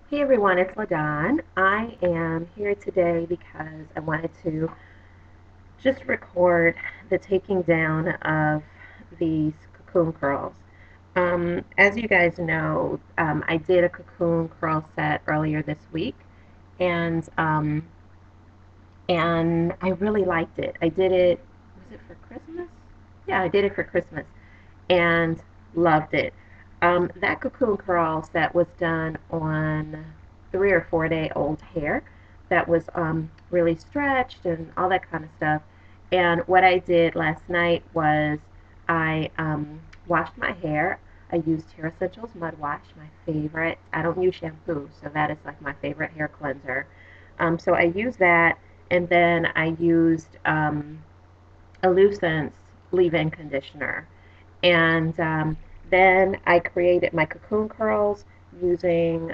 Hey everyone, it's LaDon. I am here today because I wanted to just record the taking down of these cocoon curls. As you guys know, I did a cocoon curl set earlier this week, and I really liked it. I did it. Was it for Christmas? Yeah, I did it for Christmas, and loved it. That cocoon curl set was done on 3 or 4 day old hair that was really stretched and all that kind of stuff. And what I did last night was I washed my hair. I used Hair Essentials Mud Wash, my favorite. I don't use shampoo, so that is like my favorite hair cleanser. So I used that, and then I used a Lucent's leave-in conditioner. And then I created my cocoon curls using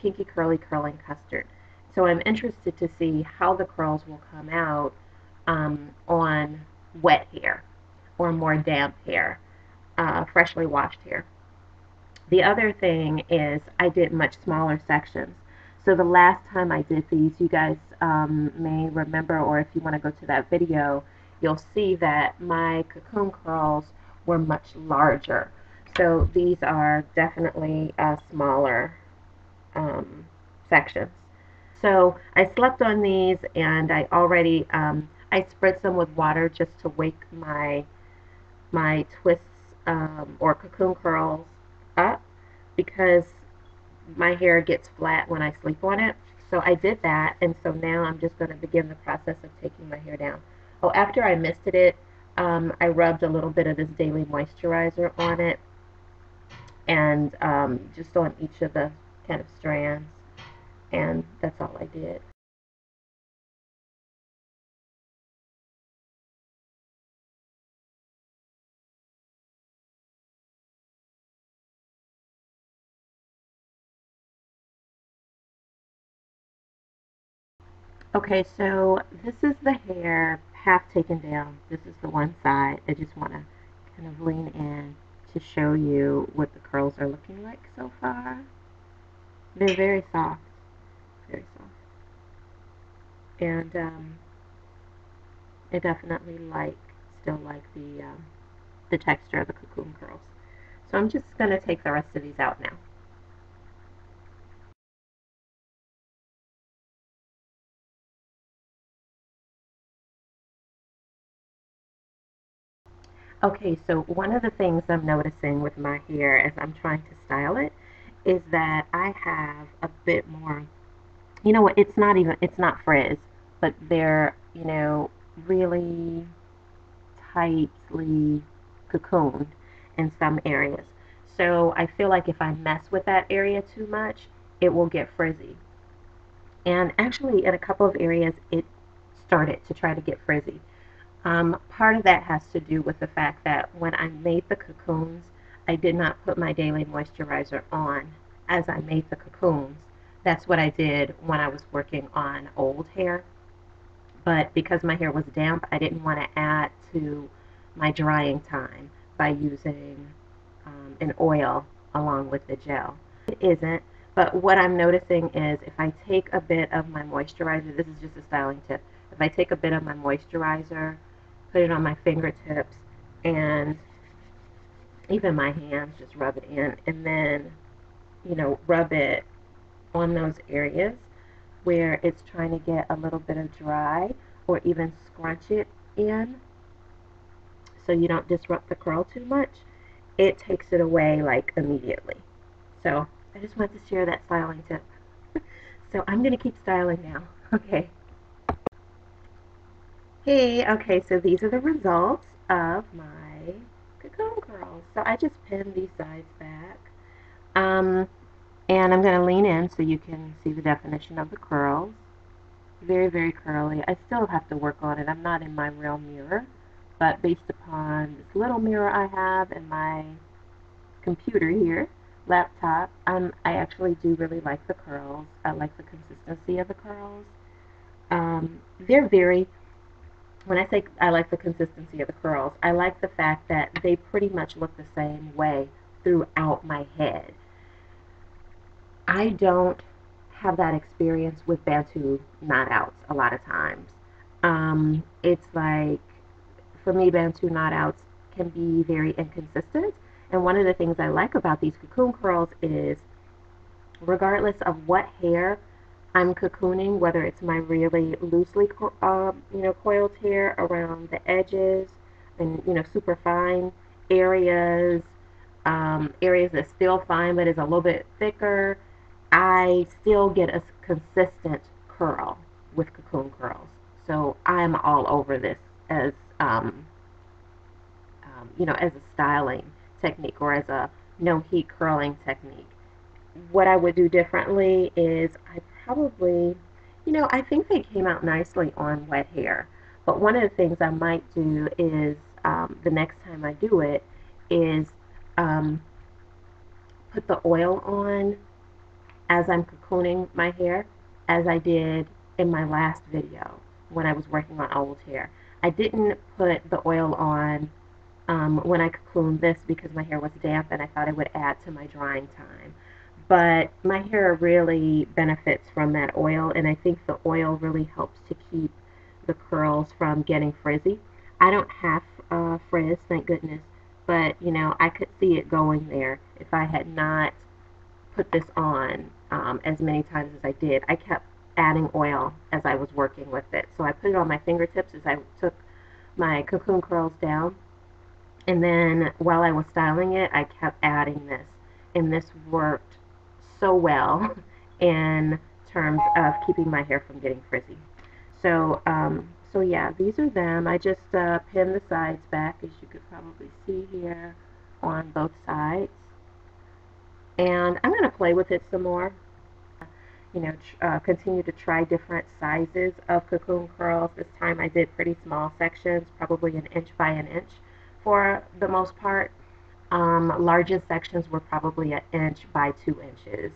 Kinky Curly Curling Custard. So I'm interested to see how the curls will come out on wet hair or more damp hair, freshly washed hair. The other thing is I did much smaller sections. So the last time I did these, you guys may remember, or if you want to go to that video, you'll see that my cocoon curls were much larger. So these are definitely smaller um, sections. So I slept on these, and I already I spritz them with water just to wake my twists or cocoon curls up because my hair gets flat when I sleep on it. So I did that, and so now I'm just going to begin the process of taking my hair down. Oh, after I misted it, I rubbed a little bit of this daily moisturizer on it, and just on each of the kind of strands, and that's all I did. Okay, so this is the hair half taken down. This is the one side. I just want to kind of lean in to show you what the curls are looking like so far. They're very soft, and I definitely still like the texture of the cocoon curls. So I'm just gonna take the rest of these out now. Okay, so one of the things I'm noticing with my hair as I'm trying to style it is that I have a bit more, you know what, it's not frizz, but they're, really tightly cocooned in some areas. So I feel like if I mess with that area too much, it will get frizzy. And actually, in a couple of areas, it started to try to get frizzy. Part of that has to do with the fact that when I made the cocoons, I did not put my daily moisturizer on as I made the cocoons. That's what I did when I was working on old hair. But because my hair was damp, I didn't want to add to my drying time by using an oil along with the gel. It isn't, but what I'm noticing is if I take a bit of my moisturizer, this is just a styling tip, if I take a bit of my moisturizer, put it on my fingertips, and even my hands, just rub it in, and then, rub it on those areas where it's trying to get a little bit of dry, or even scrunch it in so you don't disrupt the curl too much, it takes it away like immediately. So I just wanted to share that styling tip. So I'm going to keep styling now. Okay. Hey, okay, so these are the results of my cocoon curls. So I just pinned these sides back. Um, and I'm going to lean in so you can see the definition of the curls. Very, very curly. I still have to work on it. I'm not in my real mirror, but based upon this little mirror I have and my computer here, laptop, I actually do really like the curls. I like the consistency of the curls. They're very, when I say I like the consistency of the curls, I like the fact that they pretty much look the same way throughout my head. I don't have that experience with Bantu knot outs a lot of times. It's like, for me, Bantu knot outs can be very inconsistent. And one of the things I like about these cocoon curls is, regardless of what hair I'm cocooning, whether it's my really loosely, coiled hair around the edges, and super fine areas, areas that's still fine but is a little bit thicker, I still get a consistent curl with cocoon curls. So I'm all over this as as a styling technique, or as a no heat curling technique. What I would do differently is, I probably, I think they came out nicely on wet hair. But one of the things I might do is, the next time I do it, is um, put the oil on as I'm cocooning my hair, as I did in my last video when I was working on old hair. I didn't put the oil on when I cocooned this because my hair was damp and I thought it would add to my drying time. But my hair really benefits from that oil, and I think the oil really helps to keep the curls from getting frizzy. I don't have frizz, thank goodness, but I could see it going there if I had not put this on as many times as I did. I kept adding oil as I was working with it. So I put it on my fingertips as I took my cocoon curls down. And then while I was styling it, I kept adding this. And this worked so well in terms of keeping my hair from getting frizzy. So yeah, these are them. I just pinned the sides back, as you could probably see here, on both sides. And I'm going to play with it some more. Continue to try different sizes of cocoon curls. This time I did pretty small sections, probably an inch by an inch for the most part. Largest sections were probably an inch by 2 inches,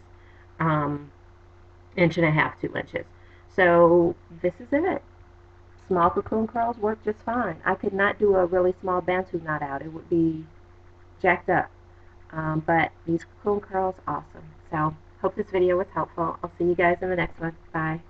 inch and a half, 2 inches. So this is it. Small cocoon curls work just fine. I could not do a really small Bantu knot out. It would be jacked up. But these cocoon curls, awesome. So hope this video was helpful. I'll see you guys in the next one. Bye.